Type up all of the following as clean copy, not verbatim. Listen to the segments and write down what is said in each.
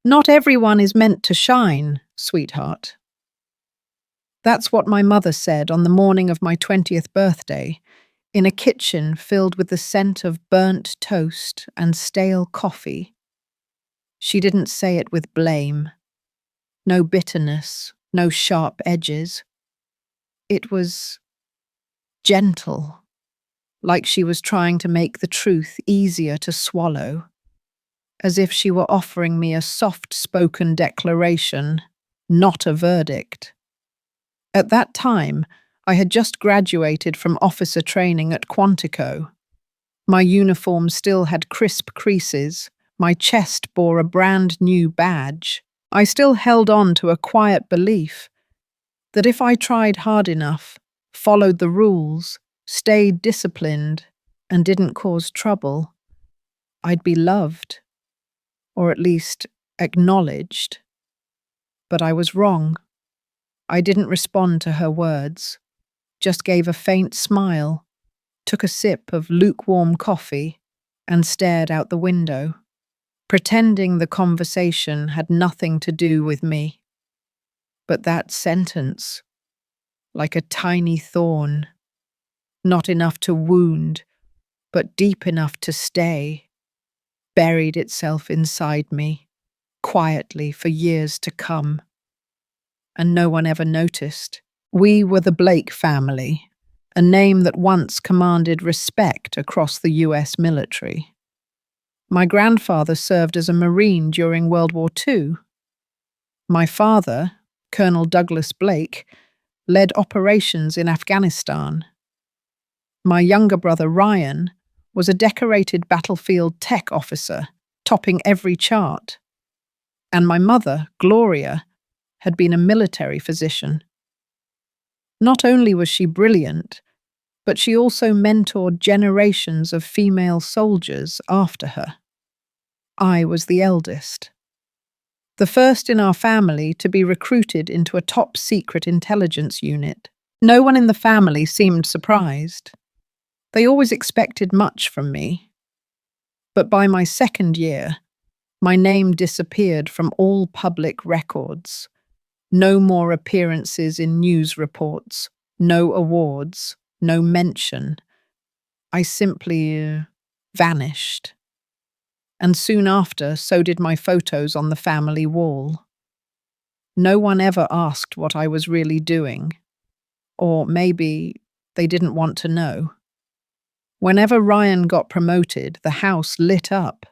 Not everyone is meant to shine, sweetheart. That's what my mother said on the morning of my 20th birthday, in a kitchen filled with the scent of burnt toast and stale coffee. She didn't say it with blame. No bitterness, no sharp edges. It was gentle, like she was trying to make the truth easier to swallow, as if she were offering me a soft-spoken declaration, not a verdict. At that time, I had just graduated from officer training at Quantico. My uniform still had crisp creases, my chest bore a brand new badge. I still held on to a quiet belief that if I tried hard enough, followed the rules, stayed disciplined, and didn't cause trouble, I'd be loved, or at least acknowledged. But I was wrong. I didn't respond to her words, just gave a faint smile, took a sip of lukewarm coffee, and stared out the window, pretending the conversation had nothing to do with me. But that sentence, like a tiny thorn, not enough to wound, but deep enough to stay, buried itself inside me, quietly for years to come. And no one ever noticed. We were the Blake family, a name that once commanded respect across the US military. My grandfather served as a Marine during World War II. My father, Colonel Douglas Blake, led operations in Afghanistan. My younger brother Ryan was a decorated battlefield tech officer, topping every chart. And my mother, Gloria, had been a military physician. Not only was she brilliant, but she also mentored generations of female soldiers after her. I was the eldest, the first in our family to be recruited into a top-secret intelligence unit. No one in the family seemed surprised. They always expected much from me. But by my second year, my name disappeared from all public records. No more appearances in news reports, no awards, no mention. I simply vanished. And soon after, so did my photos on the family wall. No one ever asked what I was really doing. Or maybe they didn't want to know. Whenever Ryan got promoted, the house lit up.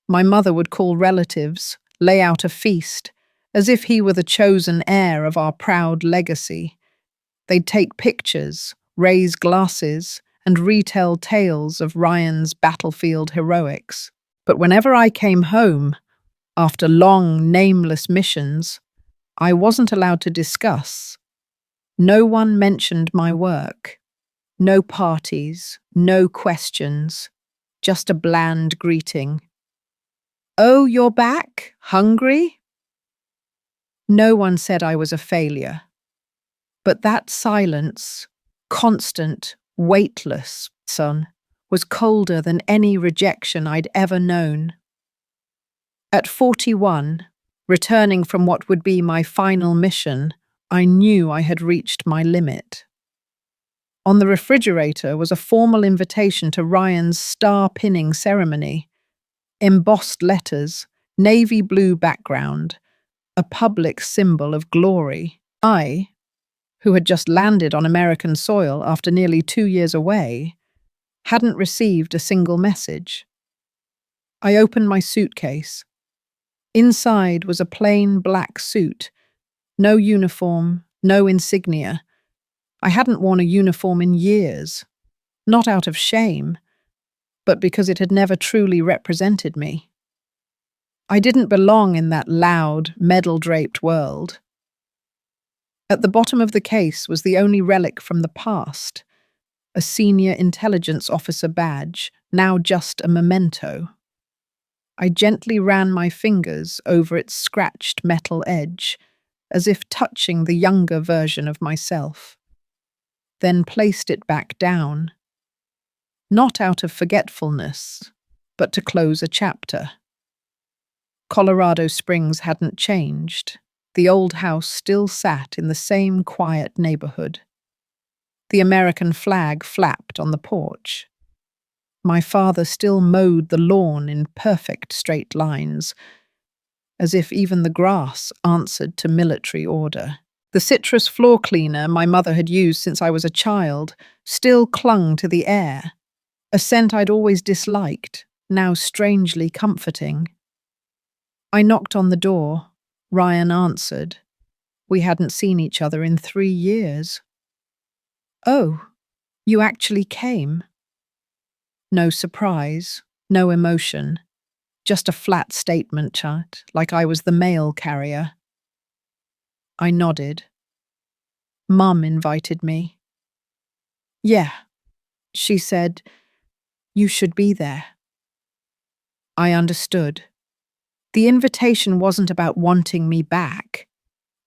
My mother would call relatives, lay out a feast, as if he were the chosen heir of our proud legacy. They'd take pictures, raise glasses, and retell tales of Ryan's battlefield heroics. But whenever I came home, after long, nameless missions, I wasn't allowed to discuss. No one mentioned my work. No parties, no questions, just a bland greeting. "Oh, you're back? Hungry?" No one said I was a failure. But that silence, constant, weightless, was colder than any rejection I'd ever known. At 41, returning from what would be my final mission, I knew I had reached my limit. On the refrigerator was a formal invitation to Ryan's star-pinning ceremony. Embossed letters, navy blue background, a public symbol of glory. I, who had just landed on American soil after nearly 2 years away, hadn't received a single message. I opened my suitcase. Inside was a plain black suit, no uniform, no insignia. I hadn't worn a uniform in years, not out of shame, but because it had never truly represented me. I didn't belong in that loud, medal-draped world. At the bottom of the case was the only relic from the past, a senior intelligence officer badge, now just a memento. I gently ran my fingers over its scratched metal edge, as if touching the younger version of myself, then placed it back down, not out of forgetfulness, but to close a chapter. Colorado Springs hadn't changed. The old house still sat in the same quiet neighborhood. The American flag flapped on the porch. My father still mowed the lawn in perfect straight lines, as if even the grass answered to military order. The citrus floor cleaner my mother had used since I was a child still clung to the air, a scent I'd always disliked, now strangely comforting. I knocked on the door. Ryan answered. We hadn't seen each other in 3 years. "Oh, you actually came?" No surprise, no emotion, just a flat statement chat, like I was the mail carrier. I nodded. Mum invited me. Yeah, she said, you should be there. I understood. The invitation wasn't about wanting me back.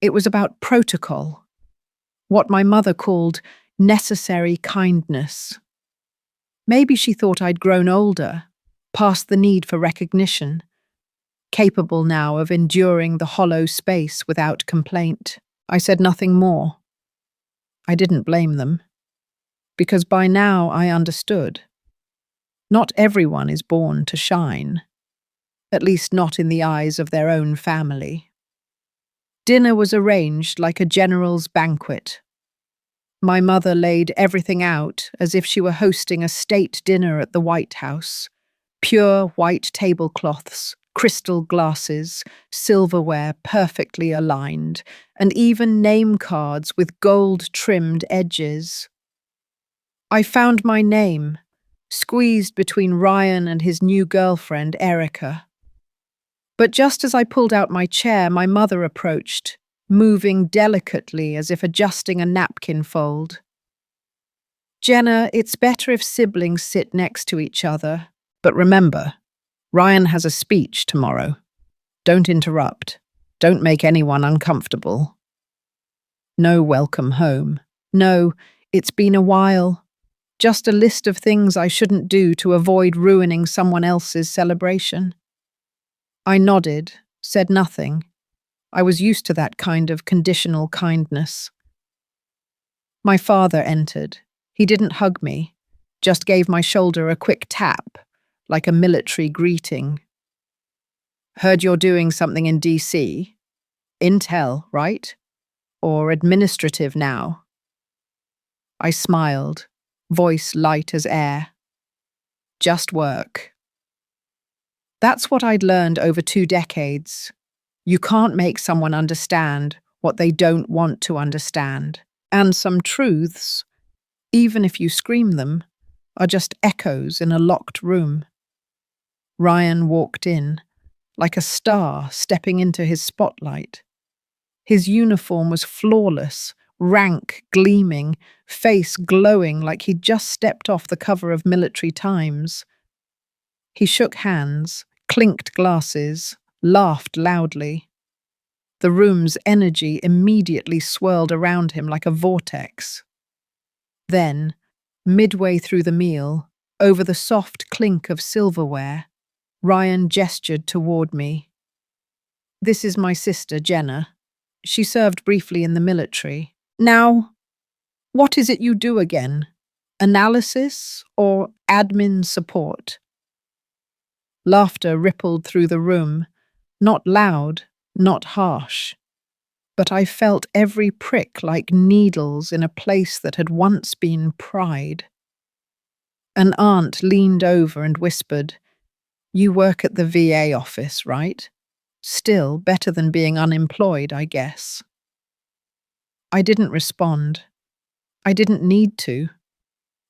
It was about protocol, what my mother called necessary kindness. Maybe she thought I'd grown older, past the need for recognition, capable now of enduring the hollow space without complaint. I said nothing more. I didn't blame them, because by now I understood. Not everyone is born to shine, at least not in the eyes of their own family. Dinner was arranged like a general's banquet. My mother laid everything out as if she were hosting a state dinner at the White House. Pure white tablecloths, crystal glasses, silverware perfectly aligned, and even name cards with gold-trimmed edges. I found my name, squeezed between Ryan and his new girlfriend, Erica. But just as I pulled out my chair, my mother approached, moving delicately as if adjusting a napkin fold. "Jenna, it's better if siblings sit next to each other. But remember, Ryan has a speech tomorrow. Don't interrupt. Don't make anyone uncomfortable." No welcome home. No, it's been a while. Just a list of things I shouldn't do to avoid ruining someone else's celebration. I nodded, said nothing. I was used to that kind of conditional kindness. My father entered. He didn't hug me, just gave my shoulder a quick tap, like a military greeting. "Heard you're doing something in DC. Intel, right? Or administrative now?" I smiled, voice light as air. "Just work." That's what I'd learned over 2 decades. You can't make someone understand what they don't want to understand. And some truths, even if you scream them, are just echoes in a locked room. Ryan walked in, like a star stepping into his spotlight. His uniform was flawless, rank gleaming, face glowing like he'd just stepped off the cover of Military Times. He shook hands, clinked glasses, laughed loudly. The room's energy immediately swirled around him like a vortex. Then, midway through the meal, over the soft clink of silverware, Ryan gestured toward me. "This is my sister, Jenna. She served briefly in the military. Now, what is it you do again? Analysis or admin support?" Laughter rippled through the room, not loud, not harsh. But I felt every prick like needles in a place that had once been pride. An aunt leaned over and whispered, "You work at the VA office, right? Still better than being unemployed, I guess." I didn't respond. I didn't need to,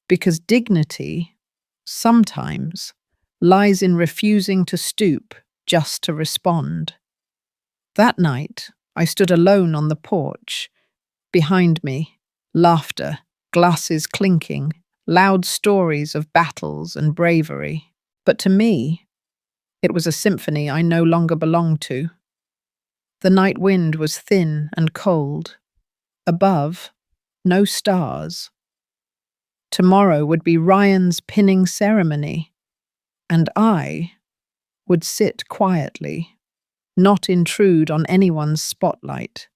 because dignity, sometimes, lies in refusing to stoop just to respond. That night, I stood alone on the porch. Behind me, laughter, glasses clinking, loud stories of battles and bravery. But to me, it was a symphony I no longer belonged to. The night wind was thin and cold. Above, no stars. Tomorrow would be Ryan's pinning ceremony, and I would sit quietly not intrude on anyone's spotlight.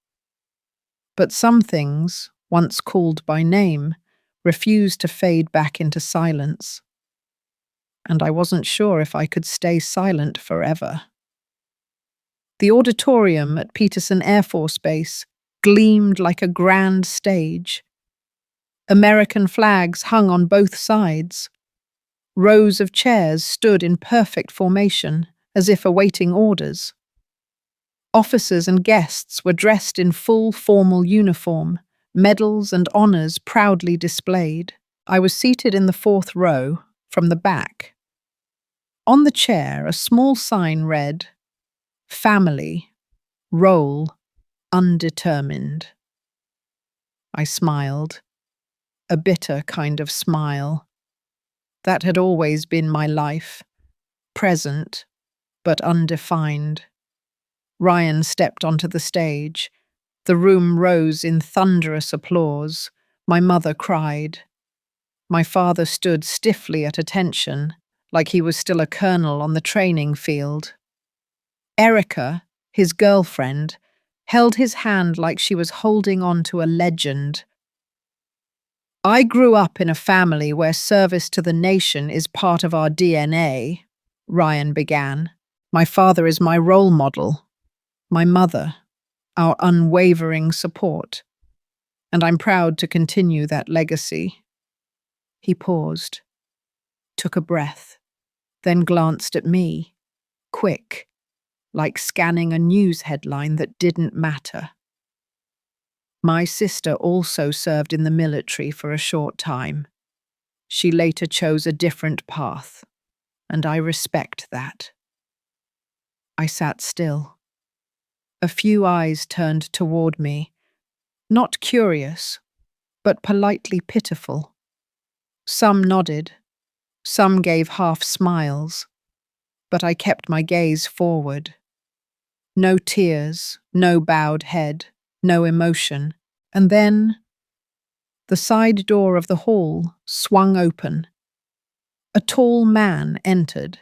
But some things, once called by name, refused to fade back into silence, and I wasn't sure if I could stay silent forever. The auditorium at Peterson Air Force Base gleamed like a grand stage. American flags hung on both sides. Rows of chairs stood in perfect formation, as if awaiting orders. Officers and guests were dressed in full formal uniform, medals and honors proudly displayed. I was seated in the fourth row, from the back. On the chair, a small sign read, "Family, Role, Undetermined." I smiled, a bitter kind of smile. That had always been my life, present, but undefined. Ryan stepped onto the stage. The room rose in thunderous applause. My mother cried. My father stood stiffly at attention, like he was still a colonel on the training field. Erica, his girlfriend, held his hand like she was holding on to a legend. "I grew up in a family where service to the nation is part of our DNA," Ryan began. "My father is my role model, my mother, our unwavering support, and I'm proud to continue that legacy." He paused, took a breath, then glanced at me, quick, like scanning a news headline that didn't matter. "My sister also served in the military for a short time. She later chose a different path, and I respect that." I sat still. A few eyes turned toward me, not curious, but politely pitiful. Some nodded, some gave half smiles, but I kept my gaze forward. No tears, no bowed head, no emotion. And then the side door of the hall swung open. A tall man entered,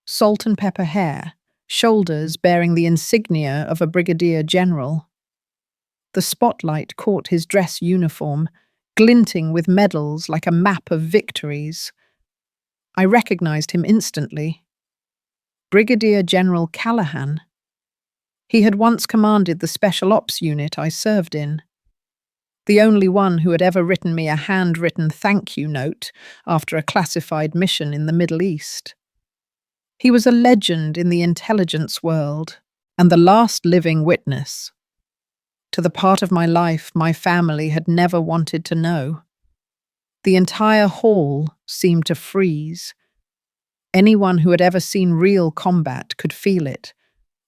salt and pepper hair, shoulders bearing the insignia of a brigadier general. The spotlight caught his dress uniform, glinting with medals like a map of victories. I recognized him instantly. Brigadier General Callahan. He had once commanded the Special Ops unit I served in. The only one who had ever written me a handwritten thank you note after a classified mission in the Middle East. He was a legend in the intelligence world, and the last living witness to the part of my life my family had never wanted to know. The entire hall seemed to freeze. Anyone who had ever seen real combat could feel it.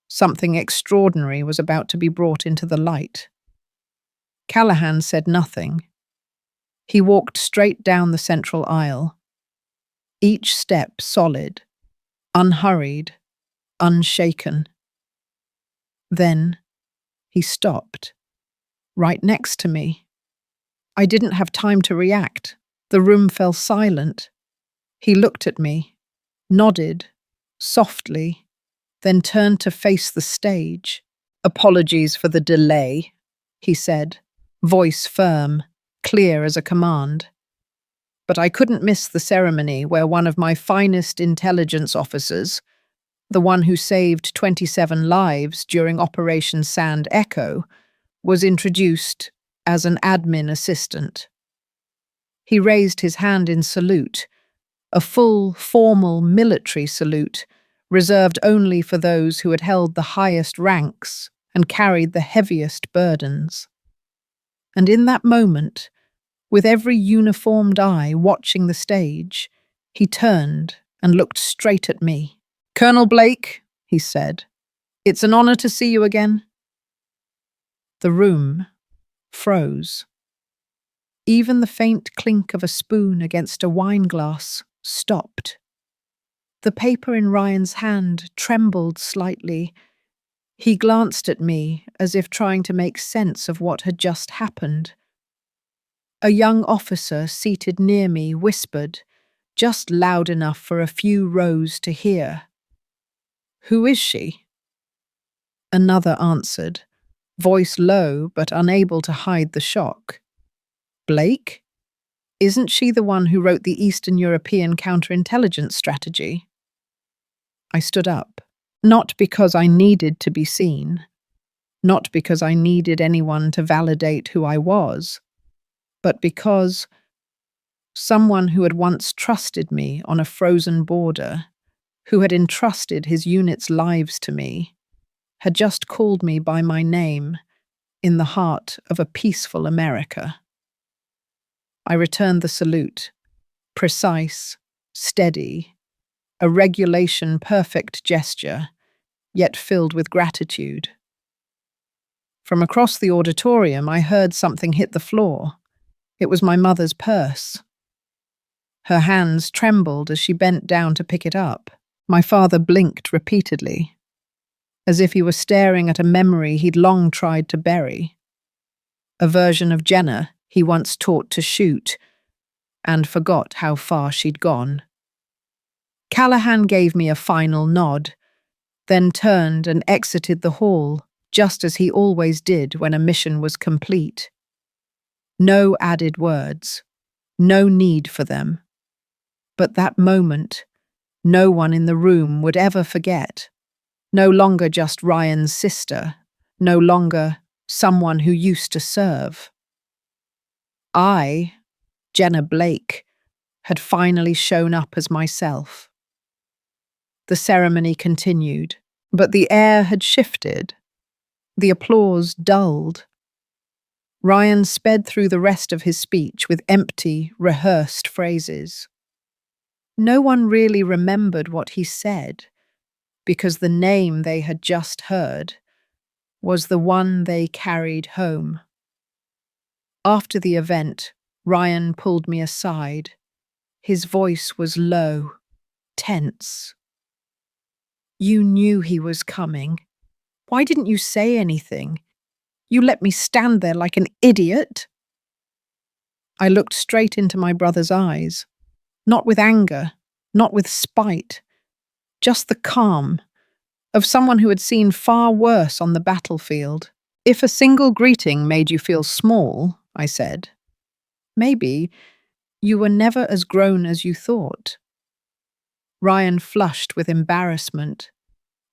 Something extraordinary was about to be brought into the light. Callahan said nothing. He walked straight down the central aisle, each step solid, unhurried, unshaken. Then he stopped, right next to me. I didn't have time to react. The room fell silent. He looked at me, nodded, softly, then turned to face the stage. "Apologies for the delay," he said, voice firm, clear as a command. But I couldn't miss the ceremony where one of my finest intelligence officers, the one who saved 27 lives during Operation Sand Echo, was introduced as an admin assistant. He raised his hand in salute, a full, formal military salute, reserved only for those who had held the highest ranks and carried the heaviest burdens. And in that moment, with every uniformed eye watching the stage, he turned and looked straight at me. "Colonel Blake," he said, "it's an honor to see you again." The room froze. Even the faint clink of a spoon against a wineglass stopped. The paper in Ryan's hand trembled slightly. He glanced at me as if trying to make sense of what had just happened. A young officer seated near me whispered, just loud enough for a few rows to hear, "Who is she?" Another answered, voice low but unable to hide the shock. Blake? Isn't she the one who wrote the Eastern European counterintelligence strategy? I stood up, not because I needed to be seen, not because I needed anyone to validate who I was, but because someone who had once trusted me on a frozen border, who had entrusted his unit's lives to me, had just called me by my name in the heart of a peaceful America. I returned the salute, precise, steady, a regulation-perfect gesture, yet filled with gratitude. From across the auditorium, I heard something hit the floor. It was my mother's purse. Her hands trembled as she bent down to pick it up. My father blinked repeatedly, as if he were staring at a memory he'd long tried to bury. A version of Jenna he once taught to shoot, and forgot how far she'd gone. Callahan gave me a final nod, then turned and exited the hall, just as he always did when a mission was complete. No added words, no need for them. But that moment, no one in the room would ever forget. No longer just Ryan's sister, no longer someone who used to serve. I, Jenna Blake, had finally shown up as myself. The ceremony continued, but the air had shifted. The applause dulled. Ryan sped through the rest of his speech with empty, rehearsed phrases. No one really remembered what he said, because the name they had just heard was the one they carried home. After the event, Ryan pulled me aside. His voice was low, tense. You knew he was coming. Why didn't you say anything? You let me stand there like an idiot. I looked straight into my brother's eyes, not with anger, not with spite, just the calm of someone who had seen far worse on the battlefield. If a single greeting made you feel small, I said, maybe you were never as grown as you thought. Ryan flushed with embarrassment,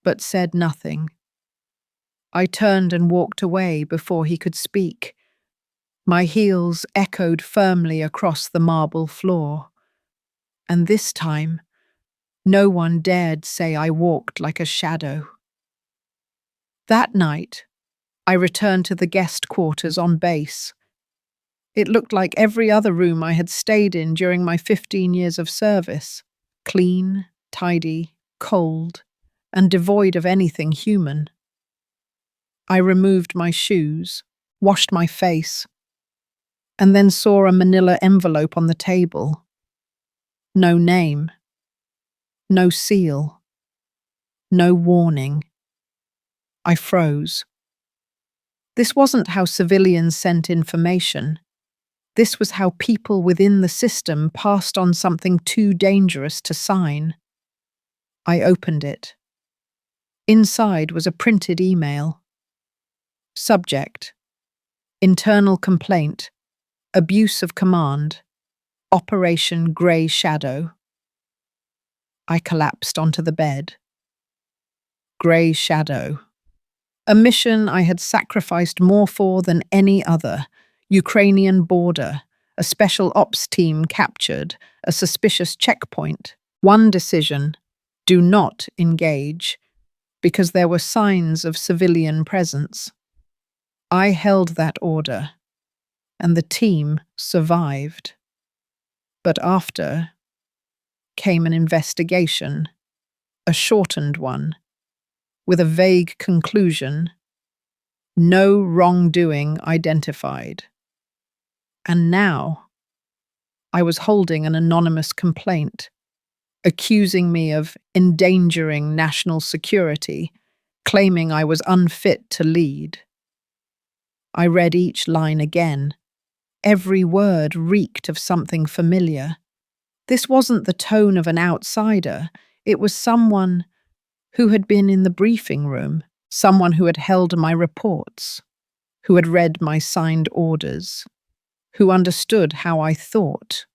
but said nothing. I turned and walked away before he could speak. My heels echoed firmly across the marble floor, and this time, no one dared say I walked like a shadow. That night, I returned to the guest quarters on base. It looked like every other room I had stayed in during my 15 years of service. Clean, tidy, cold, and devoid of anything human. I removed my shoes, washed my face, and then saw a manila envelope on the table. No name. No seal. No warning. I froze. This wasn't how civilians sent information. This was how people within the system passed on something too dangerous to sign. I opened it. Inside was a printed email. Subject: Internal complaint, abuse of command, Operation Grey Shadow. I collapsed onto the bed. Grey Shadow. A mission I had sacrificed more for than any other. Ukrainian border, a special ops team captured, a suspicious checkpoint. One decision: do not engage, because there were signs of civilian presence. I held that order, and the team survived. But after came an investigation, a shortened one, with a vague conclusion: no wrongdoing identified. And now, I was holding an anonymous complaint, accusing me of endangering national security, claiming I was unfit to lead. I read each line again. Every word reeked of something familiar. This wasn't the tone of an outsider. It was someone who had been in the briefing room, Someone who had held my reports, who had read my signed orders, who understood how I thought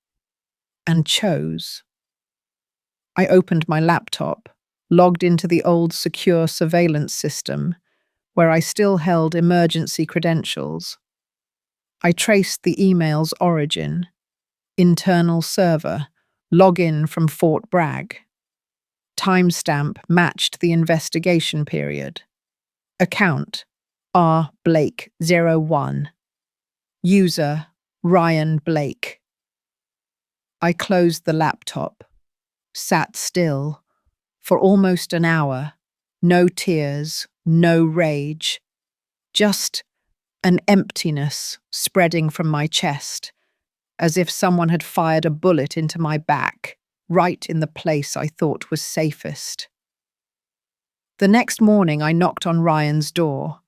and chose. I opened my laptop, logged into the old secure surveillance system, where I still held emergency credentials. I traced the email's origin, internal server, login from Fort Bragg. Timestamp matched the investigation period. Account R. Blake 01. User Ryan Blake. I closed the laptop, sat still, for almost an hour, no tears, no rage, just an emptiness spreading from my chest, as if someone had fired a bullet into my back, right in the place I thought was safest. The next morning I knocked on Ryan's door.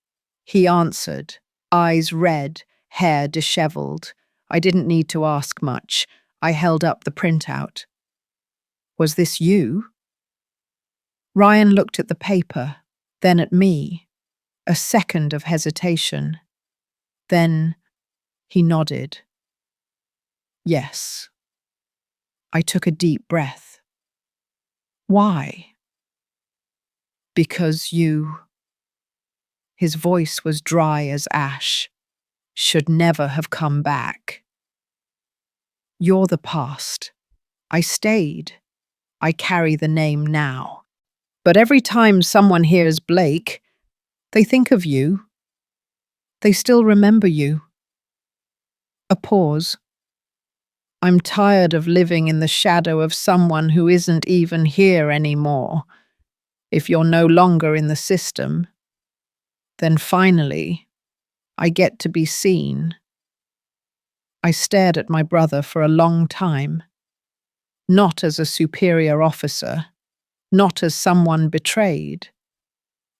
He answered, eyes red, hair disheveled. I didn't need to ask much. I held up the printout. Was this you? Ryan looked at the paper, then at me. A second of hesitation. Then he nodded. Yes. I took a deep breath. Why? Because you... His voice was dry as ash. Should never have come back. You're the past. I stayed. I carry the name now. But every time someone hears Blake, they think of you. They still remember you. A pause. I'm tired of living in the shadow of someone who isn't even here anymore. If you're no longer in the system, then finally, I get to be seen. I stared at my brother for a long time, not as a superior officer, not as someone betrayed,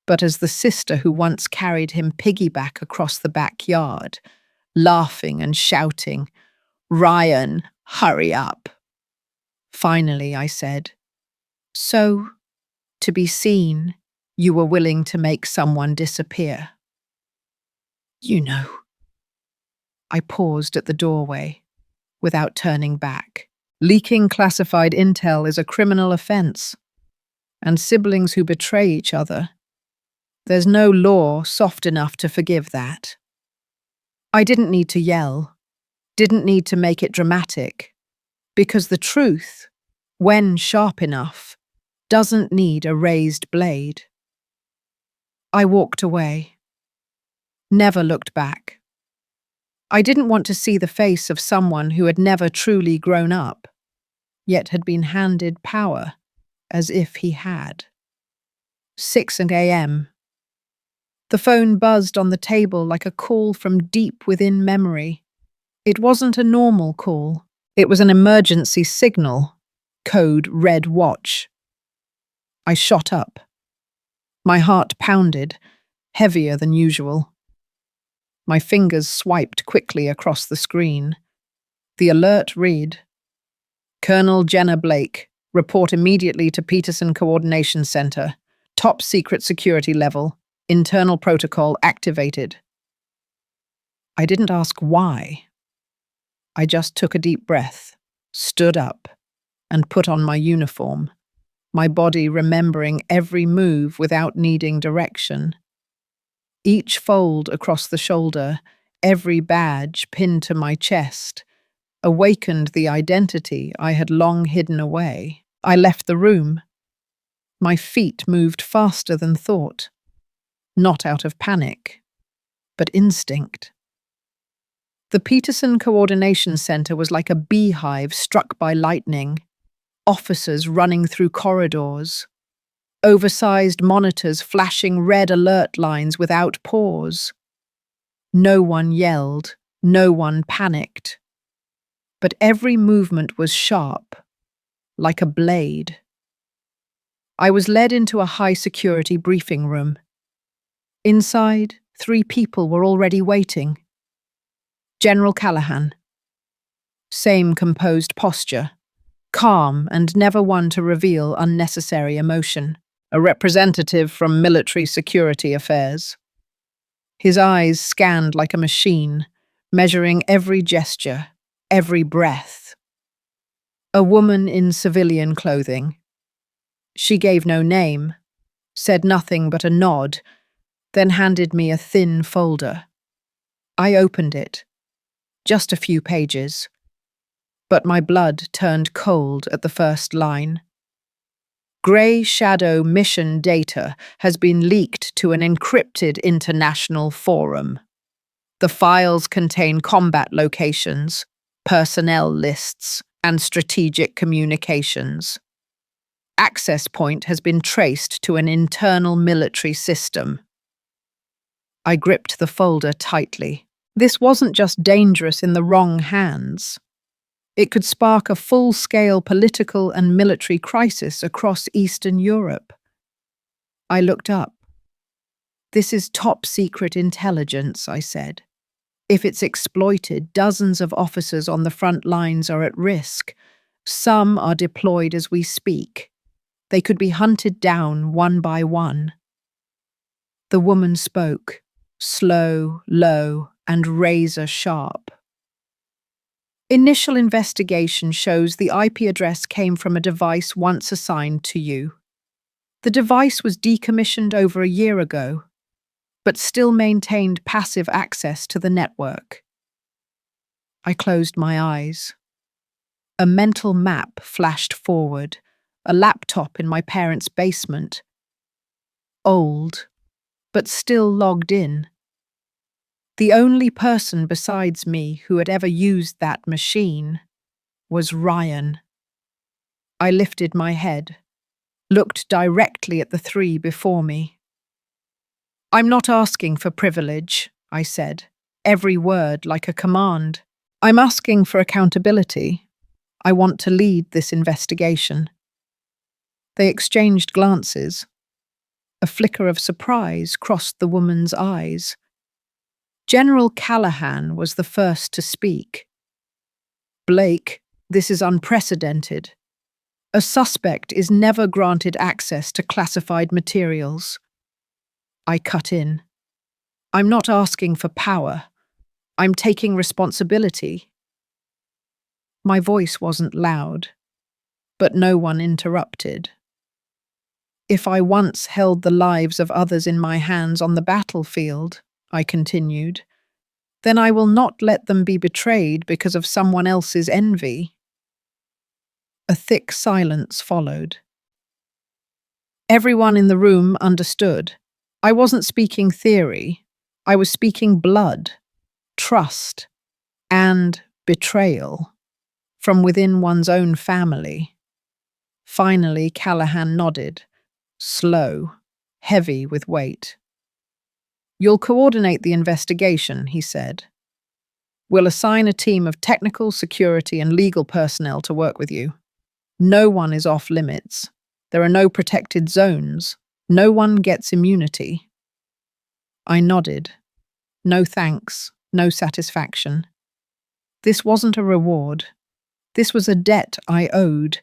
but as the sister who once carried him piggyback across the backyard, laughing and shouting, "Ryan, hurry up." Finally, I said, "So, to be seen, you were willing to make someone disappear." You know. I paused at the doorway, without turning back. Leaking classified intel is a criminal offense, and siblings who betray each other, there's no law soft enough to forgive that. I didn't need to yell, didn't need to make it dramatic, because the truth, when sharp enough, doesn't need a raised blade. I walked away, never looked back. I didn't want to see the face of someone who had never truly grown up, yet had been handed power as if he had. 6 a.m. The phone buzzed on the table like a call from deep within memory. It wasn't a normal call. It was an emergency signal, code Red Watch. I shot up. My heart pounded, heavier than usual. My fingers swiped quickly across the screen. The alert read, "Colonel Jenna Blake, report immediately to Peterson Coordination Center. Top secret security level. Internal protocol activated." I didn't ask why. I just took a deep breath, stood up, and put on my uniform, my body remembering every move without needing direction. Each fold across the shoulder, every badge pinned to my chest, awakened the identity I had long hidden away. I left the room. My feet moved faster than thought, not out of panic, but instinct. The Peterson Coordination Center was like a beehive struck by lightning, officers running through corridors, oversized monitors flashing red alert lines without pause. No one yelled, no one panicked. But every movement was sharp, like a blade. I was led into a high-security briefing room. Inside, 3 people were already waiting. General Callahan. Same composed posture, calm and never one to reveal unnecessary emotion. a representative from military security affairs. His eyes scanned like a machine, measuring every gesture, every breath. A woman in civilian clothing. She gave no name, said nothing but a nod, then handed me a thin folder. I opened it. Just a few pages. But my blood turned cold at the first line. Grey Shadow mission data has been leaked to an encrypted international forum. The files contain combat locations, personnel lists, and strategic communications. Access point has been traced to an internal military system. I gripped the folder tightly. This wasn't just dangerous in the wrong hands. It could spark a full-scale political and military crisis across Eastern Europe. I looked up. This is top-secret intelligence, I said. If it's exploited, dozens of officers on the front lines are at risk. Some are deployed as we speak. They could be hunted down one by one. The woman spoke, slow, low, and razor-sharp. Initial investigation shows the IP address came from a device once assigned to you. The device was decommissioned over a year ago, but still maintained passive access to the network. I closed my eyes. A mental map flashed forward, a laptop in my parents' basement. Old, but still logged in. The only person besides me who had ever used that machine was Ryan. I lifted my head, looked directly at the three before me. "I'm not asking for privilege," I said, every word like a command. "I'm asking for accountability. I want to lead this investigation." They exchanged glances. A flicker of surprise crossed the woman's eyes. General Callahan was the first to speak. "Blake, this is unprecedented. A suspect is never granted access to classified materials." I cut in. "I'm not asking for power. I'm taking responsibility." My voice wasn't loud, but no one interrupted. "If I once held the lives of others in my hands on the battlefield," I continued, "then I will not let them be betrayed because of someone else's envy." A thick silence followed. Everyone in the room understood. I wasn't speaking theory. I was speaking blood, trust, and betrayal from within one's own family. Finally, Callahan nodded, slow, heavy with weight. "You'll coordinate the investigation," he said. "We'll assign a team of technical, security, and legal personnel to work with you. No one is off limits. There are no protected zones. No one gets immunity." I nodded. No thanks, no satisfaction. This wasn't a reward. This was a debt I owed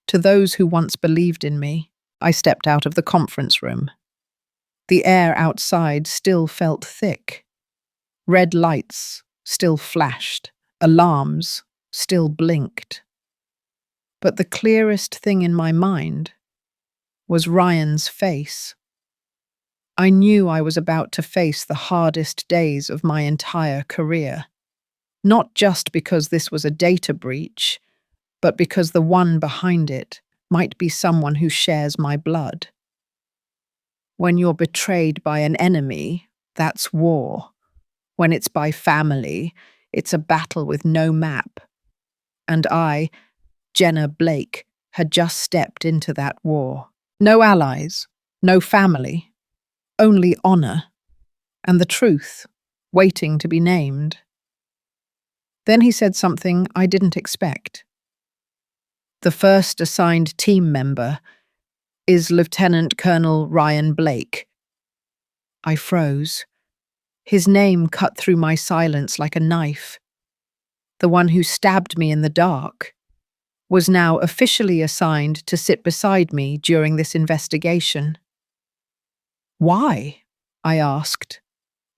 to those who once believed in me. I stepped out of the conference room. The air outside still felt thick. Red lights still flashed. Alarms still blinked. But the clearest thing in my mind was Ryan's face. I knew I was about to face the hardest days of my entire career. Not just because this was a data breach, but because the one behind it might be someone who shares my blood. When you're betrayed by an enemy, that's war. When it's by family, it's a battle with no map. And I, Jenna Blake, had just stepped into that war. No allies, no family, only honor, and the truth, waiting to be named. Then he said something I didn't expect. "The first assigned team member is Lieutenant Colonel Ryan Blake." I froze. His name cut through my silence like a knife. The one who stabbed me in the dark. was now officially assigned to sit beside me during this investigation. "Why?" I asked,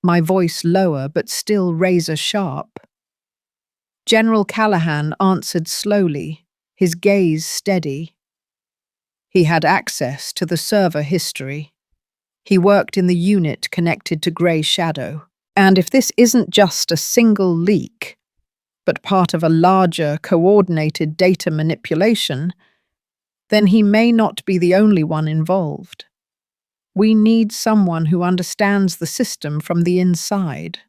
my voice lower but still razor-sharp. General Callahan answered slowly, his gaze steady. He had access to the server history. He worked in the unit connected to Grey Shadow. And if this isn't just a single leak, but part of a larger, coordinated data manipulation, then he may not be the only one involved. We need someone who understands the system from the inside.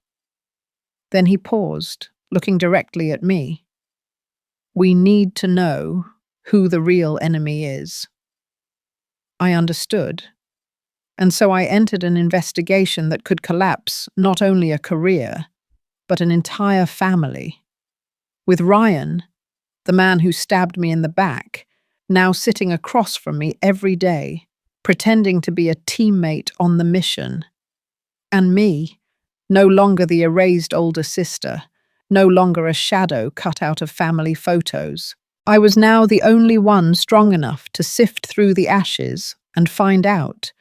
Then he paused, looking directly at me. We need to know who the real enemy is. I understood, and so I entered an investigation that could collapse not only a career, but an entire family. With Ryan, the man who stabbed me in the back, now sitting across from me every day, pretending to be a teammate on the mission. And me, no longer the erased older sister, no longer a shadow cut out of family photos. I was now the only one strong enough to sift through the ashes and find out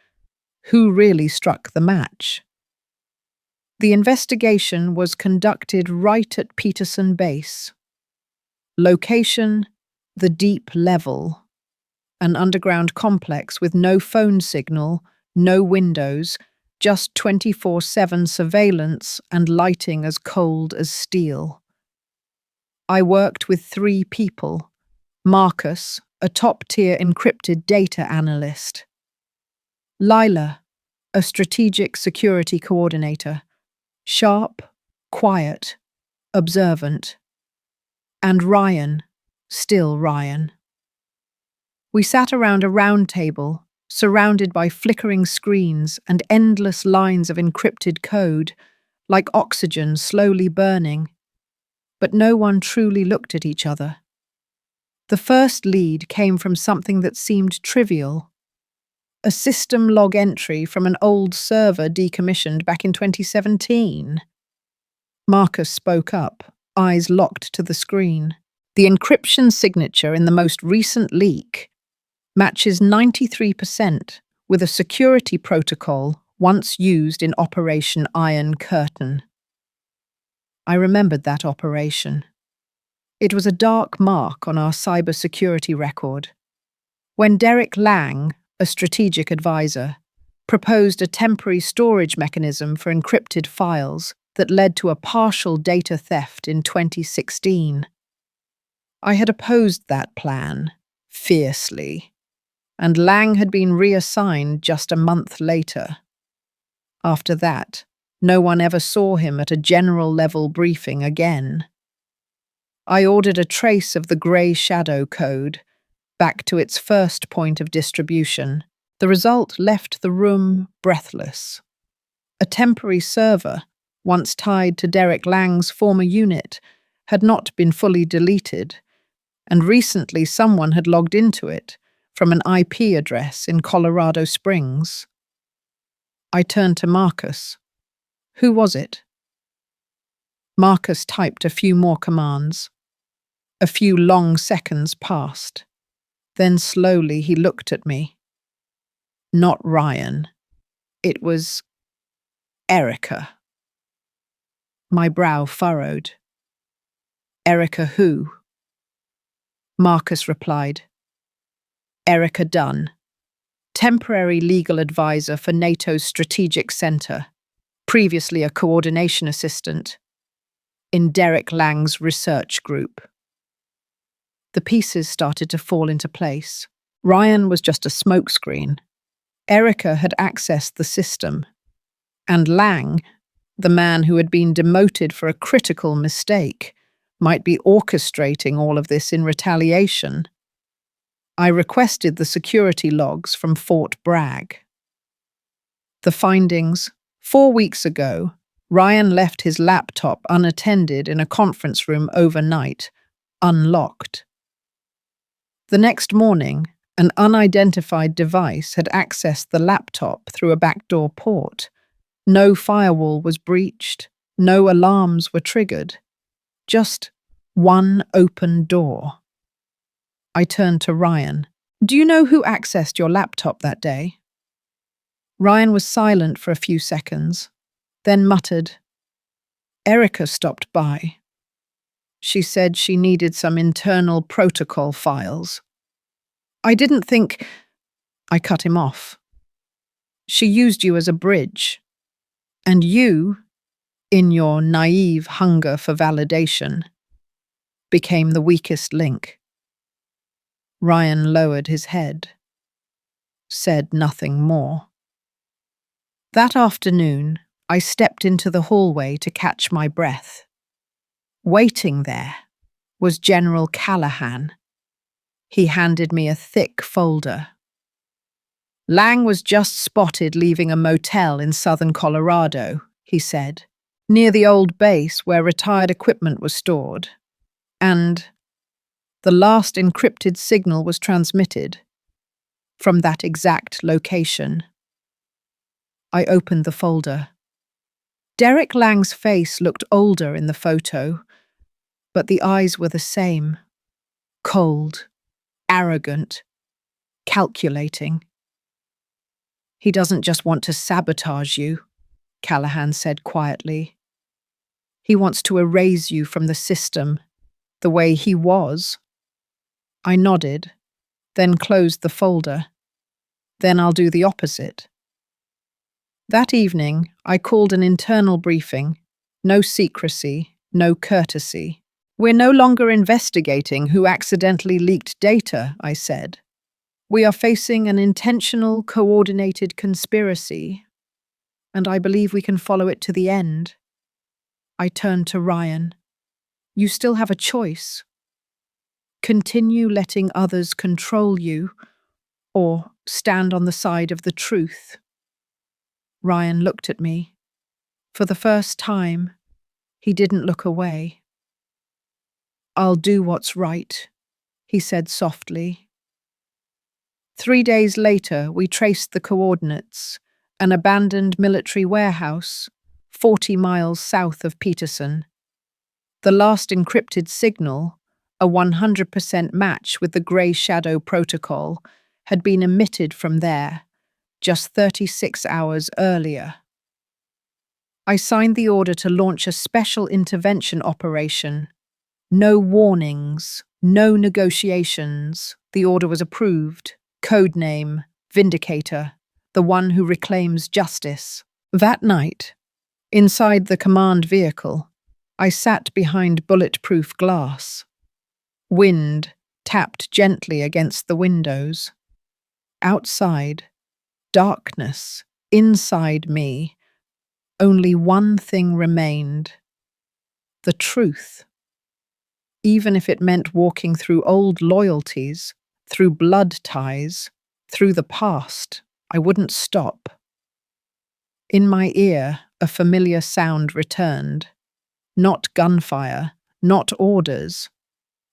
who really struck the match. The investigation was conducted right at Peterson Base. Location, the deep level. An underground complex with no phone signal, no windows, just 24/7 surveillance and lighting as cold as steel. I worked with 3 people. Marcus, a top-tier encrypted data analyst. Lila, a strategic security coordinator. Sharp, quiet, observant. And Ryan, still Ryan. We sat around a round table, surrounded by flickering screens and endless lines of encrypted code, like oxygen slowly burning. But no one truly looked at each other. The first lead came from something that seemed trivial. A system log entry from an old server decommissioned back in 2017. Marcus spoke up, eyes locked to the screen. The encryption signature in the most recent leak matches 93% with a security protocol once used in Operation Iron Curtain. I remembered that operation. It was a dark mark on our cybersecurity record. When Derek Lang, a strategic advisor, proposed a temporary storage mechanism for encrypted files that led to a partial data theft in 2016. I had opposed that plan, fiercely, and Lang had been reassigned just a month later. After that, no one ever saw him at a general-level briefing again. I ordered a trace of the Grey Shadow code back to its first point of distribution. The result left the room breathless. A temporary server, once tied to Derek Lang's former unit, had not been fully deleted, and recently someone had logged into it from an IP address in Colorado Springs. I turned to Marcus. Who was it? Marcus typed a few more commands. A few long seconds passed. Then slowly he looked at me. Not Ryan. It was Erica. My brow furrowed. Erica who? Marcus replied. Erica Dunn, temporary legal advisor for NATO's Strategic Center, previously a coordination assistant, in Derek Lang's research group. The pieces started to fall into place. Ryan was just a smokescreen. Erica had accessed the system, and Lang, the man who had been demoted for a critical mistake, might be orchestrating all of this in retaliation. I requested the security logs from Fort Bragg. The findings: 4 weeks ago, Ryan left his laptop unattended in a conference room overnight, unlocked. The next morning, an unidentified device had accessed the laptop through a backdoor port. No firewall was breached, no alarms were triggered. Just one open door. I turned to Ryan. Do you know who accessed your laptop that day? Ryan was silent for a few seconds, then muttered, Erica stopped by. She said she needed some internal protocol files. I didn't think. I cut him off. She used you as a bridge. And you, in your naive hunger for validation, became the weakest link. Ryan lowered his head, said nothing more. That afternoon, I stepped into the hallway to catch my breath. Waiting there was General Callahan. He handed me a thick folder. Lang was just spotted leaving a motel in southern Colorado, he said, near the old base where retired equipment was stored. And the last encrypted signal was transmitted from that exact location. I opened the folder. Derek Lang's face looked older in the photo, but the eyes were the same. Cold, arrogant, calculating. He doesn't just want to sabotage you, Callahan said quietly. He wants to erase you from the system, the way he was. I nodded, then closed the folder. Then I'll do the opposite. That evening, I called an internal briefing. No secrecy, no courtesy. We're no longer investigating who accidentally leaked data, I said. We are facing an intentional, coordinated conspiracy, and I believe we can follow it to the end. I turned to Ryan. You still have a choice. Continue letting others control you, or stand on the side of the truth. Ryan looked at me. For the first time, he didn't look away. I'll do what's right, he said softly. 3 days later, we traced the coordinates, an abandoned military warehouse, 40 miles south of Peterson. The last encrypted signal, a 100% match with the Grey Shadow protocol, had been emitted from there, just 36 hours earlier. I signed the order to launch a special intervention operation. No warnings, no negotiations. The order was approved. Codename, Vindicator, the one who reclaims justice. That night, inside the command vehicle, I sat behind bulletproof glass. Wind tapped gently against the windows. Outside, darkness. Inside me, only one thing remained. The truth. Even if it meant walking through old loyalties, through blood ties, through the past, I wouldn't stop. In my ear, a familiar sound returned. Not gunfire, not orders,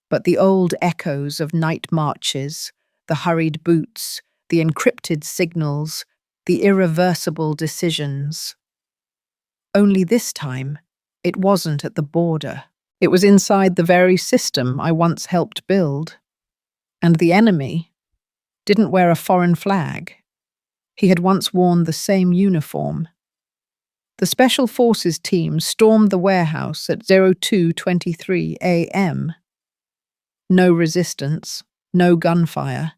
but the old echoes of night marches, the hurried boots, the encrypted signals, the irreversible decisions. Only this time, it wasn't at the border. It was inside the very system I once helped build. And the enemy didn't wear a foreign flag. He had once worn the same uniform. The Special Forces team stormed the warehouse at 02:23 a.m. No resistance, no gunfire,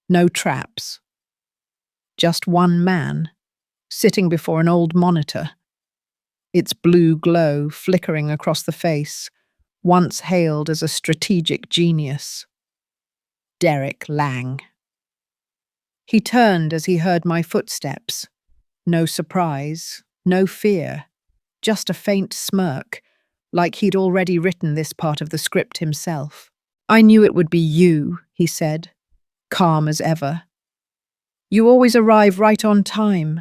no traps. Just one man, sitting before an old monitor, its blue glow flickering across the face, once hailed as a strategic genius. Derek Lang. He turned as he heard my footsteps. No surprise, no fear, just a faint smirk, like he'd already written this part of the script himself. I knew it would be you, he said, calm as ever. You always arrive right on time,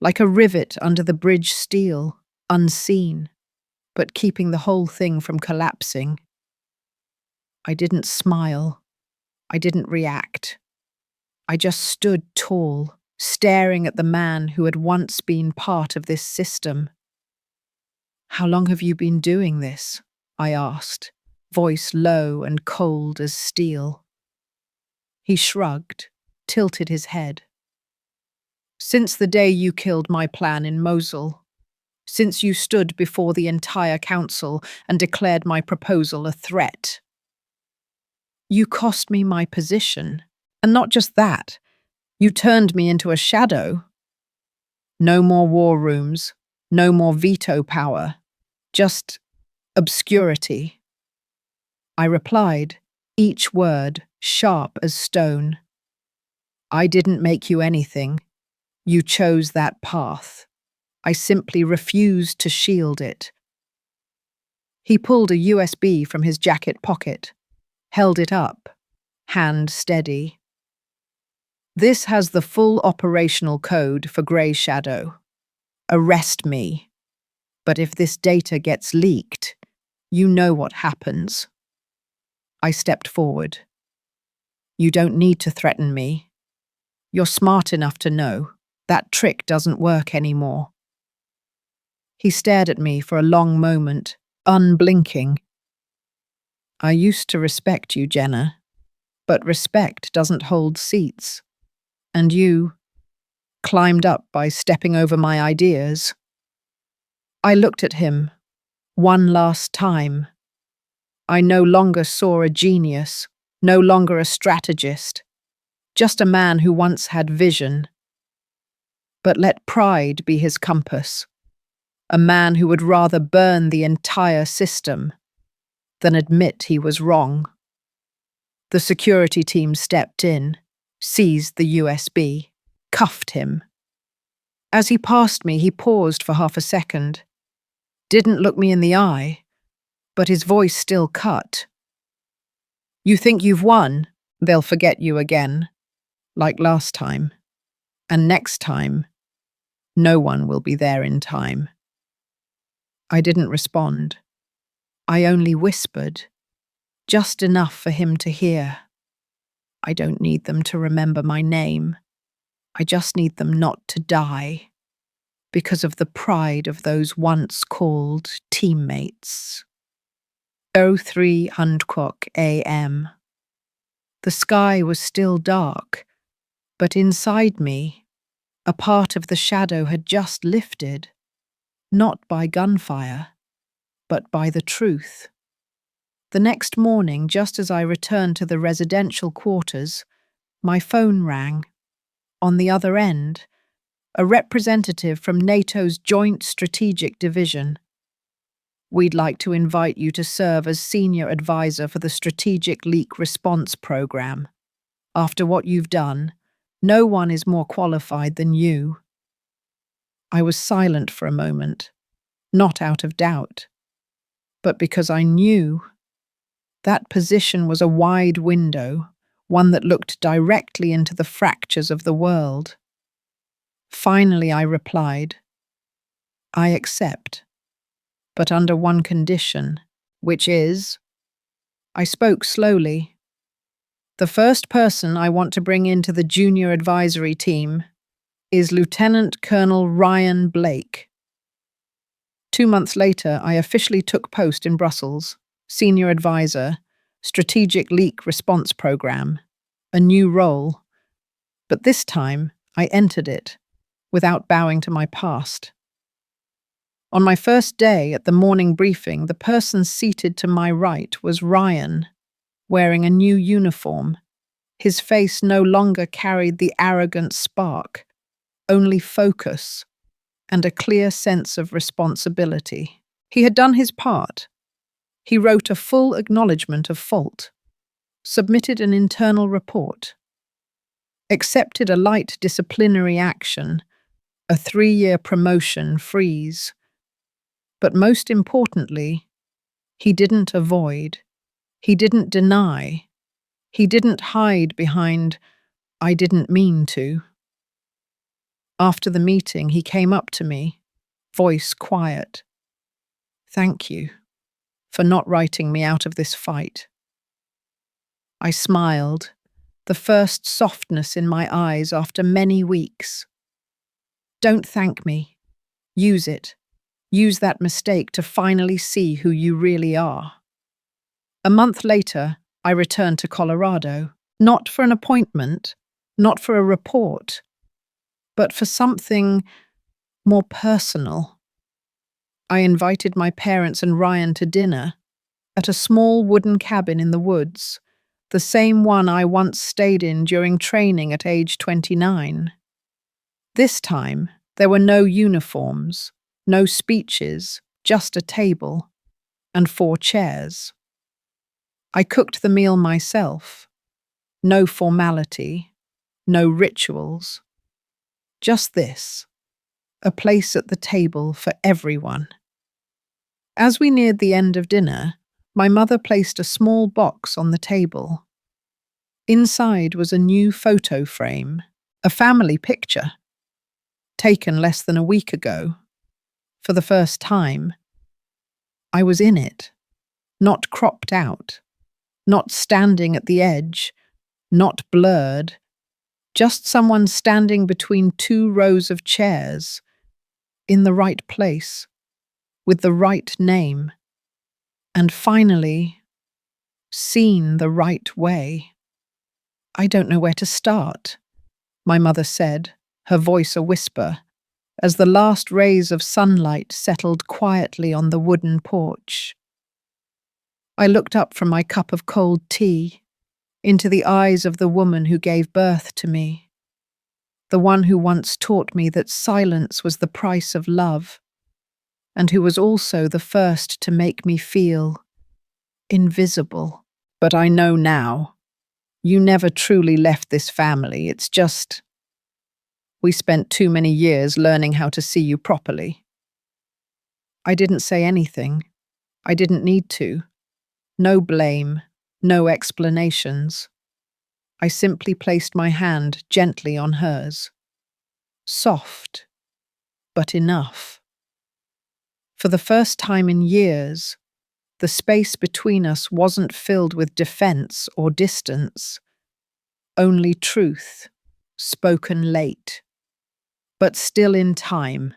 like a rivet under the bridge steel, unseen, but keeping the whole thing from collapsing. I didn't smile. I didn't react. I just stood tall, staring at the man who had once been part of this system. How long have you been doing this? I asked, voice low and cold as steel. He shrugged, tilted his head. Since the day you killed my plan in Mosul, since you stood before the entire council and declared my proposal a threat, you cost me my position. And not just that, you turned me into a shadow. No more war rooms, no more veto power, just obscurity. I replied, each word sharp as stone. I didn't make you anything. You chose that path. I simply refused to shield it. He pulled a USB from his jacket pocket, held it up, hand steady. This has the full operational code for Grey Shadow. Arrest me. But if this data gets leaked, you know what happens. I stepped forward. You don't need to threaten me. You're smart enough to know that trick doesn't work anymore. He stared at me for a long moment, unblinking. I used to respect you, Jenna, but respect doesn't hold seats. And you climbed up by stepping over my ideas. I looked at him one last time. I no longer saw a genius, no longer a strategist, just a man who once had vision. But let pride be his compass, a man who would rather burn the entire system than admit he was wrong. The security team stepped in, seized the USB, cuffed him. As he passed me, he paused for half a second, didn't look me in the eye, but his voice still cut. You think you've won? They'll forget you again, like last time. And next time, no one will be there in time. I didn't respond. I only whispered, just enough for him to hear. I don't need them to remember my name. I just need them not to die because of the pride of those once called teammates. 03:00 a.m. The sky was still dark, but inside me, a part of the shadow had just lifted, not by gunfire, but by the truth. The next morning, just as I returned to the residential quarters, my phone rang. On the other end, a representative from NATO's Joint Strategic Division. We'd like to invite you to serve as senior advisor for the Strategic Leak Response Program. After what you've done, no one is more qualified than you. I was silent for a moment, not out of doubt, but because I knew that position was a wide window, one that looked directly into the fractures of the world. Finally, I replied, I accept, but under one condition, which is, I spoke slowly. The first person I want to bring into the junior advisory team is Lieutenant Colonel Ryan Blake. 2 months later, I officially took post in Brussels, Senior Advisor, Strategic Leak Response Program, a new role. But this time, I entered it without bowing to my past. On my first day at the morning briefing, the person seated to my right was Ryan, wearing a new uniform. His face no longer carried the arrogant spark, only focus and a clear sense of responsibility. He had done his part. He wrote a full acknowledgement of fault, submitted an internal report, accepted a light disciplinary action, a 3-year promotion freeze. But most importantly, he didn't avoid, he didn't deny, he didn't hide behind, I didn't mean to. After the meeting, he came up to me, voice quiet. Thank you for not writing me out of this fight. I smiled, the first softness in my eyes after many weeks. Don't thank me. Use it. Use that mistake to finally see who you really are. A month later, I returned to Colorado. Not for an appointment, not for a report, but for something more personal. I invited my parents and Ryan to dinner at a small wooden cabin in the woods, the same one I once stayed in during training at age 29. This time, there were no uniforms, no speeches, just a table and 4 chairs. I cooked the meal myself. No formality, no rituals. Just this, a place at the table for everyone. As we neared the end of dinner, my mother placed a small box on the table. Inside was a new photo frame, a family picture, taken less than a week ago. For the first time, I was in it, not cropped out, not standing at the edge, not blurred, just someone standing between 2 rows of chairs, in the right place, with the right name, and finally, seen the right way. I don't know where to start, my mother said, her voice a whisper, as the last rays of sunlight settled quietly on the wooden porch. I looked up from my cup of cold tea, into the eyes of the woman who gave birth to me, the one who once taught me that silence was the price of love, and who was also the first to make me feel invisible. But I know now, you never truly left this family. It's just, we spent too many years learning how to see you properly. I didn't say anything. I didn't need to. No blame, no explanations. I simply placed my hand gently on hers. Soft, but enough. For the first time in years, the space between us wasn't filled with defense or distance, only truth, spoken late, but still in time.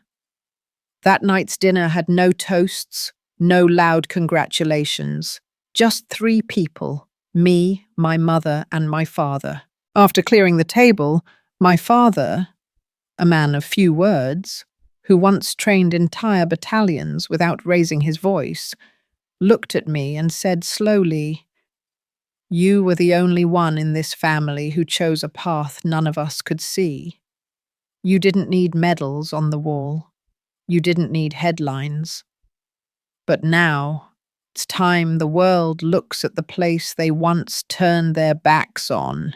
That night's dinner had no toasts, no loud congratulations, just 3 people, me, my mother, and my father. After clearing the table, my father, a man of few words, who once trained entire battalions without raising his voice, looked at me and said slowly, "You were the only one in this family who chose a path none of us could see. You didn't need medals on the wall. You didn't need headlines. But now, it's time the world looks at the place they once turned their backs on."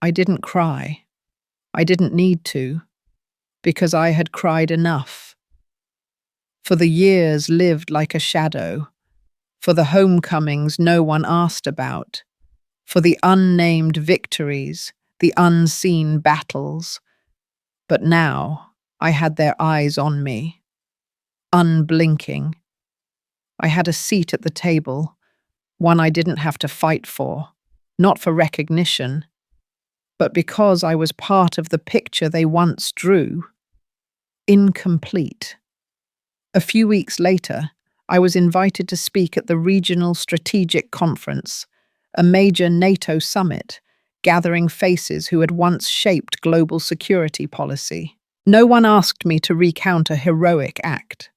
I didn't cry. I didn't need to, because I had cried enough. For the years lived like a shadow, for the homecomings no one asked about, for the unnamed victories, the unseen battles. But now I had their eyes on me, unblinking. I had a seat at the table, one I didn't have to fight for, not for recognition, but because I was part of the picture they once drew. Incomplete. A few weeks later, I was invited to speak at the Regional Strategic Conference, a major NATO summit, gathering faces who had once shaped global security policy. No one asked me to recount a heroic act.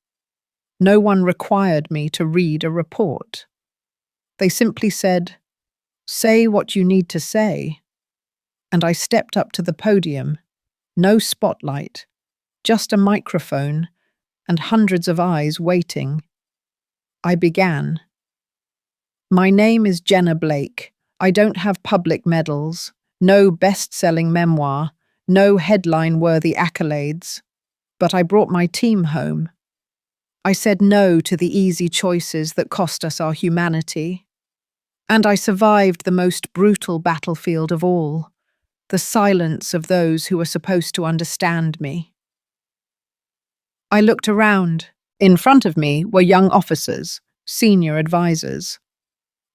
No one required me to read a report. They simply said, "Say what you need to say." And I stepped up to the podium, no spotlight, just a microphone and hundreds of eyes waiting. I began. "My name is Jenna Blake. I don't have public medals, no best-selling memoir, no headline-worthy accolades, but I brought my team home. I said no to the easy choices that cost us our humanity. And I survived the most brutal battlefield of all, the silence of those who were supposed to understand me." I looked around. In front of me were young officers, senior advisors,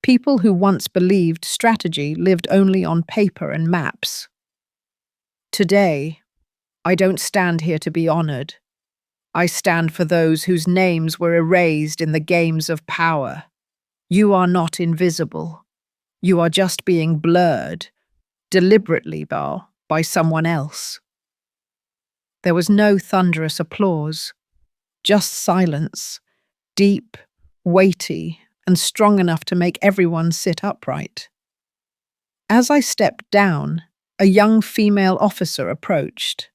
people who once believed strategy lived only on paper and maps. Today, I don't stand here to be honored. I stand for those whose names were erased in the games of power. You are not invisible. You are just being blurred, deliberately, by someone else. There was no thunderous applause, just silence, deep, weighty, and strong enough to make everyone sit upright. As I stepped down, a young female officer approached.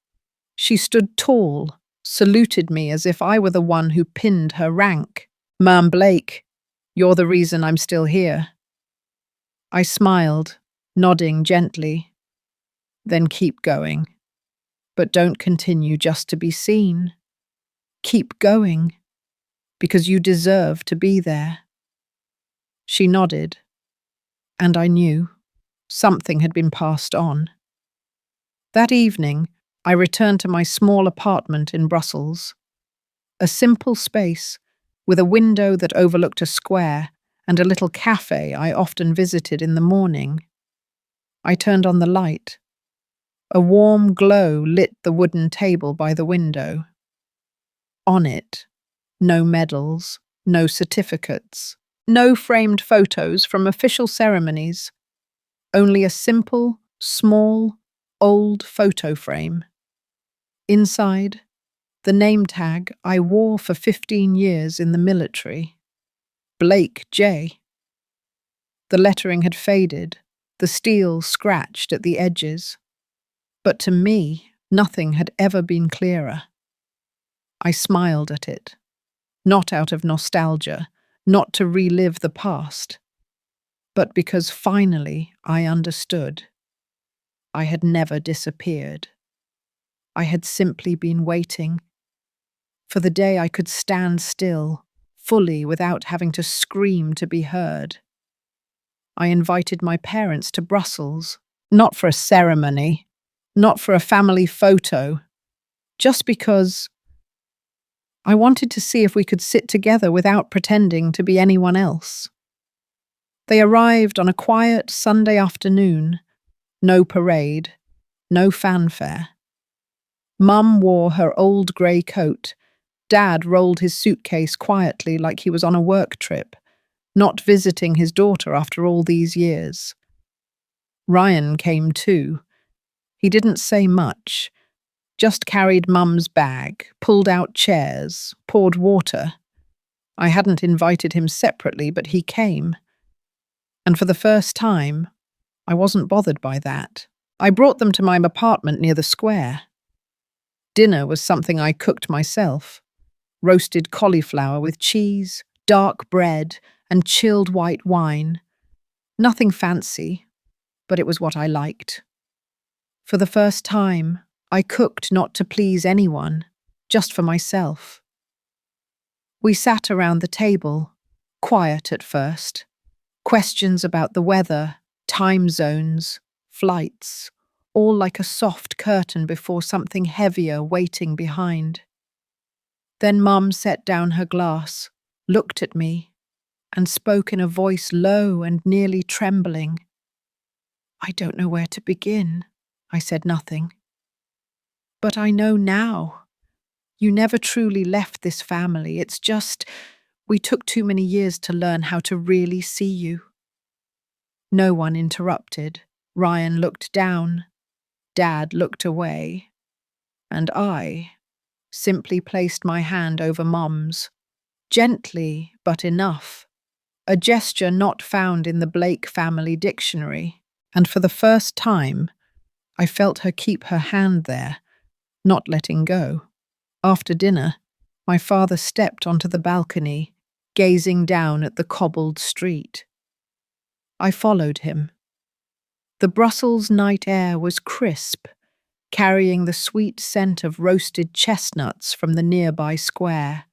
She stood tall, saluted me as if I were the one who pinned her rank. "Ma'am Blake, you're the reason I'm still here." I smiled, nodding gently. "Then keep going. But don't continue just to be seen. Keep going, because you deserve to be there." She nodded, and I knew something had been passed on. That evening, I returned to my small apartment in Brussels. A simple space, with a window that overlooked a square and a little cafe I often visited in the morning. I turned on the light. A warm glow lit the wooden table by the window. On it, no medals, no certificates, no framed photos from official ceremonies, only a simple, small, old photo frame. Inside, the name tag I wore for 15 years in the military. Blake J. The lettering had faded, the steel scratched at the edges. But to me, nothing had ever been clearer. I smiled at it, not out of nostalgia, not to relive the past, but because finally I understood. I had never disappeared. I had simply been waiting for the day I could stand still, fully without having to scream to be heard. I invited my parents to Brussels, not for a ceremony, not for a family photo, just because I wanted to see if we could sit together without pretending to be anyone else. They arrived on a quiet Sunday afternoon, no parade, no fanfare. Mum wore her old grey coat. Dad rolled his suitcase quietly like he was on a work trip, not visiting his daughter after all these years. Ryan came too. He didn't say much, just carried Mum's bag, pulled out chairs, poured water. I hadn't invited him separately, but he came. And for the first time, I wasn't bothered by that. I brought them to my apartment near the square. Dinner was something I cooked myself. Roasted cauliflower with cheese, dark bread, and chilled white wine. Nothing fancy, but it was what I liked. For the first time, I cooked not to please anyone, just for myself. We sat around the table, quiet at first. Questions about the weather, time zones, flights, all like a soft curtain before something heavier waiting behind. Then Mum set down her glass, looked at me, and spoke in a voice low and nearly trembling. "I don't know where to begin." I said nothing. "But I know now. You never truly left this family. It's just, we took too many years to learn how to really see you." No one interrupted. Ryan looked down. Dad looked away. And I simply placed my hand over Mum's, gently but enough, a gesture not found in the Blake family dictionary, and for the first time, I felt her keep her hand there, not letting go. After dinner, my father stepped onto the balcony, gazing down at the cobbled street. I followed him. The Brussels night air was crisp, carrying the sweet scent of roasted chestnuts from the nearby square.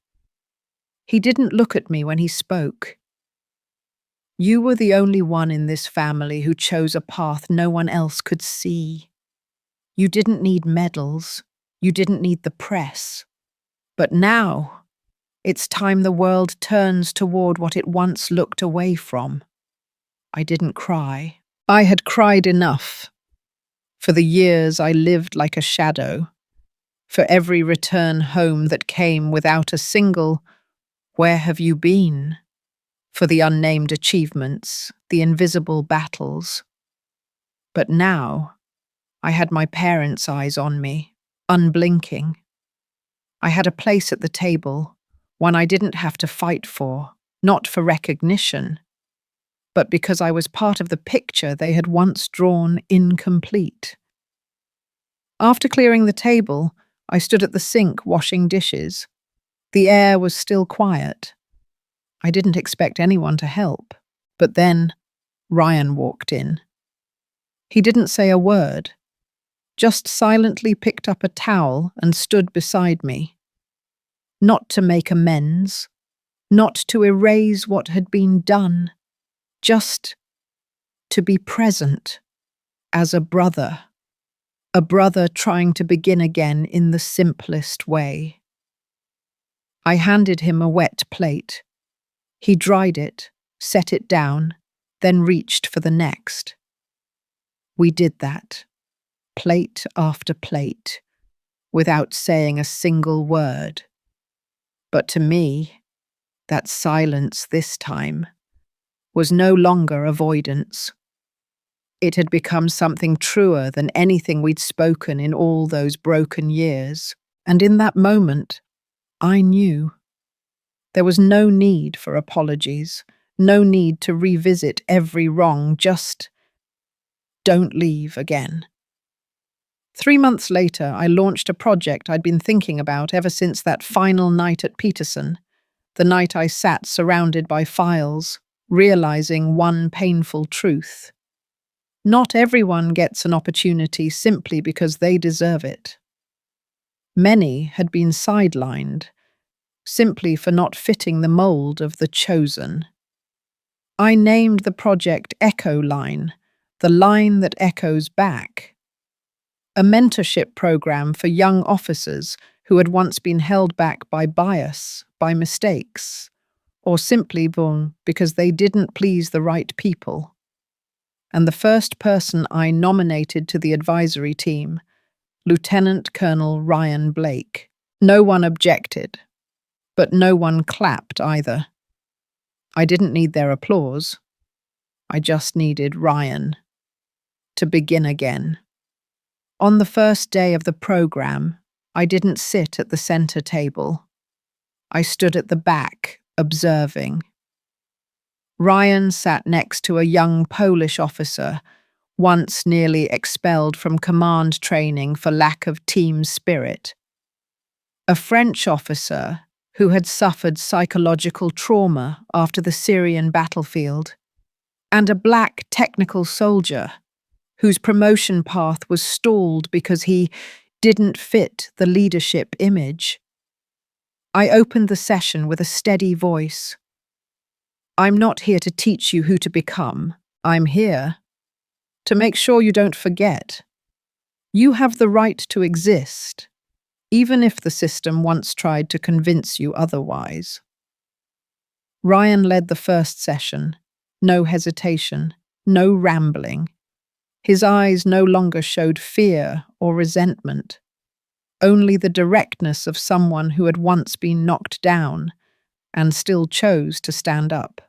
He didn't look at me when he spoke. "You were the only one in this family who chose a path no one else could see. You didn't need medals. You didn't need the press. But now, it's time the world turns toward what it once looked away from." I didn't cry. I had cried enough. For the years I lived like a shadow. For every return home that came without a single, "Where have you been?" for the unnamed achievements, the invisible battles. But now, I had my parents' eyes on me, unblinking. I had a place at the table, one I didn't have to fight for, not for recognition, but because I was part of the picture they had once drawn incomplete. After clearing the table, I stood at the sink washing dishes. The air was still quiet. I didn't expect anyone to help. But then, Ryan walked in. He didn't say a word, just silently picked up a towel and stood beside me. Not to make amends, not to erase what had been done, just to be present as a brother trying to begin again in the simplest way. I handed him a wet plate. He dried it, set it down, then reached for the next. We did that, plate after plate, without saying a single word. But to me, that silence this time was no longer avoidance. It had become something truer than anything we'd spoken in all those broken years. And in that moment, I knew. There was no need for apologies, no need to revisit every wrong, just don't leave again. 3 months later, I launched a project I'd been thinking about ever since that final night at Peterson, the night I sat surrounded by files, realizing one painful truth. Not everyone gets an opportunity simply because they deserve it. Many had been sidelined, simply for not fitting the mold of the chosen. I named the project Echo Line, the line that echoes back. A mentorship program for young officers who had once been held back by bias, by mistakes, or simply because they didn't please the right people. And the first person I nominated to the advisory team, Lieutenant Colonel Ryan Blake. No one objected, but no one clapped either. I didn't need their applause. I just needed Ryan to begin again. On the first day of the program, I didn't sit at the center table. I stood at the back, observing. Ryan sat next to a young Polish officer, once nearly expelled from command training for lack of team spirit. A French officer who had suffered psychological trauma after the Syrian battlefield, and a black technical soldier whose promotion path was stalled because he didn't fit the leadership image. I opened the session with a steady voice. I'm not here to teach you who to become. I'm here to make sure you don't forget. You have the right to exist, even if the system once tried to convince you otherwise. Ryan led the first session. No hesitation, no rambling. His eyes no longer showed fear or resentment, only the directness of someone who had once been knocked down and still chose to stand up.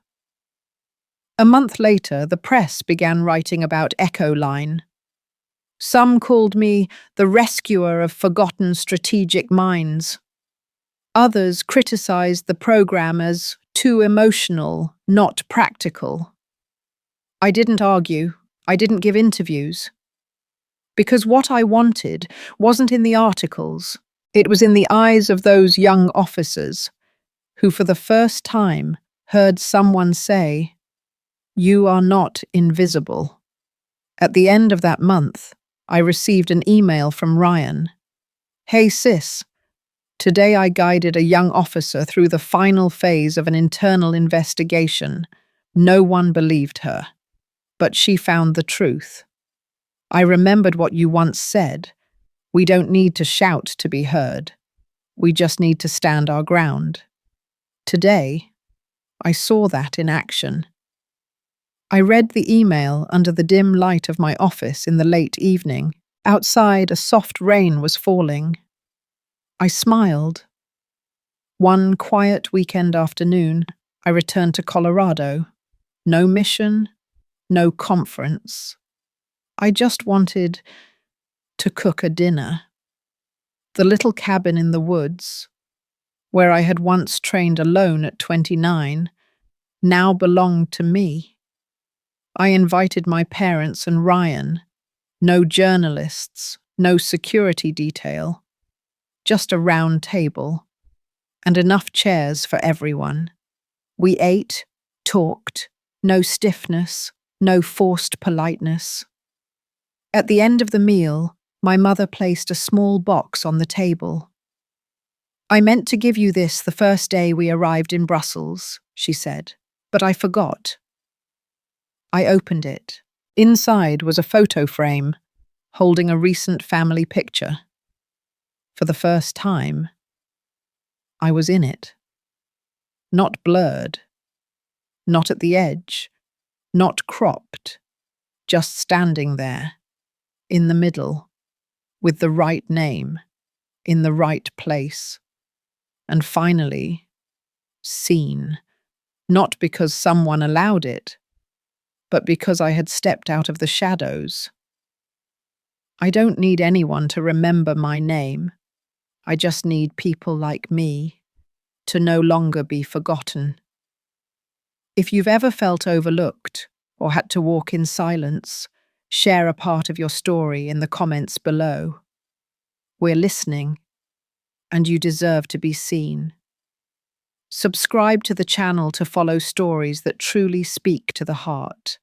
A month later, the press began writing about Echo Line. Some called me the rescuer of forgotten strategic minds. Others criticized the program as too emotional, not practical. I didn't argue. I didn't give interviews. Because what I wanted wasn't in the articles. It was in the eyes of those young officers who for the first time heard someone say, "You are not invisible." At the end of that month, I received an email from Ryan. Hey sis, today I guided a young officer through the final phase of an internal investigation. No one believed her, but she found the truth. I remembered what you once said. We don't need to shout to be heard. We just need to stand our ground. Today, I saw that in action. I read the email under the dim light of my office in the late evening. Outside, a soft rain was falling. I smiled. One quiet weekend afternoon, I returned to Colorado. No mission, no conference. I just wanted to cook a dinner. The little cabin in the woods, where I had once trained alone at 29, now belonged to me. I invited my parents and Ryan. No journalists, no security detail, just a round table, and enough chairs for everyone. We ate, talked, no stiffness, no forced politeness. At the end of the meal, my mother placed a small box on the table. "I meant to give you this the first day we arrived in Brussels," she said, "but I forgot." I opened it. Inside was a photo frame holding a recent family picture. For the first time, I was in it. Not blurred, not at the edge, not cropped, just standing there, in the middle, with the right name, in the right place. And finally, seen, not because someone allowed it, but because I had stepped out of the shadows. I don't need anyone to remember my name. I just need people like me to no longer be forgotten. If you've ever felt overlooked or had to walk in silence, share a part of your story in the comments below. We're listening, and you deserve to be seen. Subscribe to the channel to follow stories that truly speak to the heart.